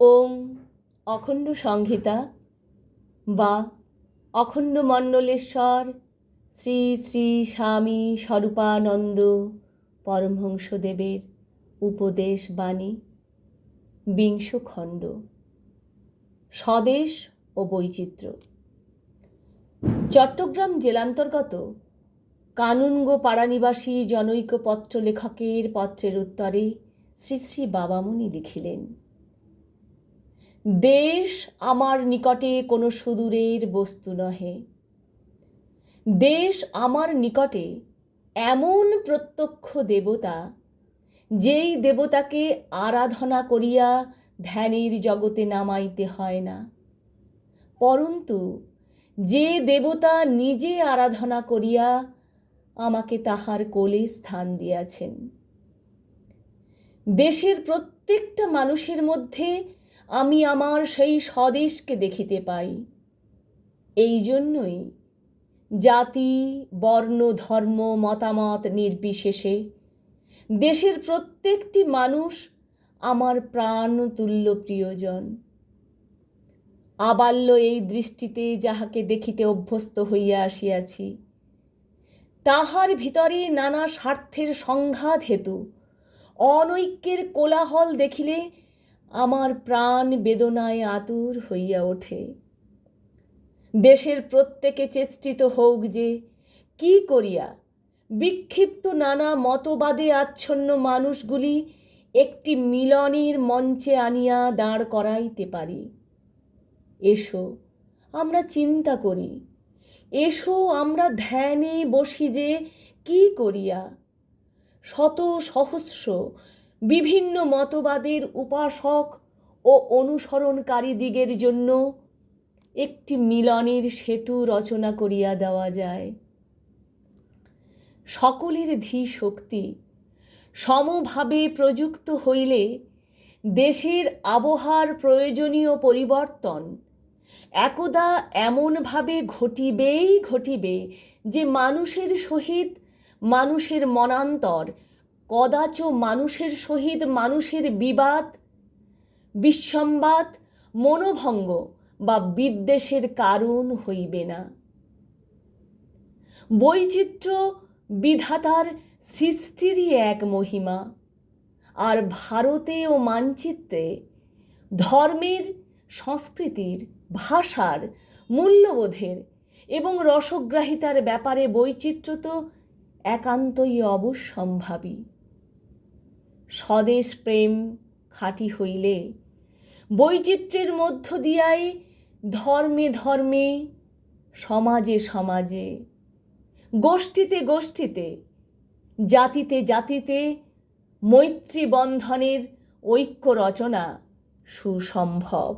ওম অখণ্ড সংহিতা বা অখণ্ড মণ্ডলেশ্বর শ্রী শ্রী স্বামী স্বরূপানন্দ পরমহংসদেবের উপদেশ বাণী ২০ খণ্ড স্বদেশ ও বৈচিত্র্য। চট্টগ্রাম জেলান্তর্গত কানুনগো পাড়ানিবাসী জনৈক পত্র লেখকের পত্রের উত্তরে শ্রী শ্রী বাবামুনি লিখিলেন, দেশ আমার নিকটে কোনো সুদূরের বস্তু নহে। দেশ আমার নিকটে এমন প্রত্যক্ষ দেবতা, যেই দেবতাকে আরাধনা করিয়া ধ্যানের জগতে নামাইতে হয় না, পরন্তু যে দেবতা নিজে আরাধনা করিয়া আমাকে তাহার কোলে স্থান দিয়াছেন। দেশের প্রত্যেকটা মানুষের মধ্যে আমি আমার সেই স্বদেশকে দেখিতে পাই। এই জন্যই জাতি, বর্ণ, ধর্ম, মতামত নির্বিশেষে দেশের প্রত্যেকটি মানুষ আমার প্রাণতুল্য প্রিয়জন। আবাল্য এই দৃষ্টিতে যাহাকে দেখিতে অভ্যস্ত হইয়া আসিয়াছি, তাহার ভিতরে নানা স্বার্থের সংঘাত হেতু অনৈক্যের কোলাহল দেখিলে আমার প্রাণ বেদনায় আতুর হইয়া ওঠে। দেশের প্রত্যেকে চেষ্টিত হোক যে কি করিয়া বিক্ষিপ্ত নানা মতবাদে আচ্ছন্ন মানুষগুলি একটি মিলনের মঞ্চে আনিয়া দাঁড় করাইতে পারি। এসো আমরা চিন্তা করি, এসো আমরা ধ্যানে বসি যে কি করিয়া শত সহস্র বিভিন্ন মতবাদের উপাসক ও অনুসরণকারী দিগের জন্য একটি মিলনের সেতু রচনা করিয়া দেওয়া যায়। সকলের ধী শক্তি সমভাবে প্রযুক্ত হইলে দেশের আবহাওয়ার প্রয়োজনীয় পরিবর্তন একদা এমনভাবে ঘটিবে যে মানুষের সহিত মানুষের মনান্তর, কদাচ মানুষের সহিত মানুষের বিবাদ, বিসম্বাদ, মনোভঙ্গ বা বিদ্বেষের কারণ হইবে না। বৈচিত্র্য বিধাতার সৃষ্টিরই এক মহিমা, আর ভারতে ও মানচিত্রে ধর্মের, সংস্কৃতির, ভাষার, মূল্যবোধের এবং রসগ্রাহিতার ব্যাপারে বৈচিত্র্য তো একান্তই অবশ্যম্ভাবী। স্বদেশ প্রেম খাঁটি হইলে বৈচিত্র্যের মধ্য দিয়াই ধর্মে ধর্মে, সমাজে সমাজে, গোষ্ঠীতে গোষ্ঠীতে, জাতিতে জাতিতে মৈত্রী বন্ধনের ঐক্য রচনা সুসম্ভব।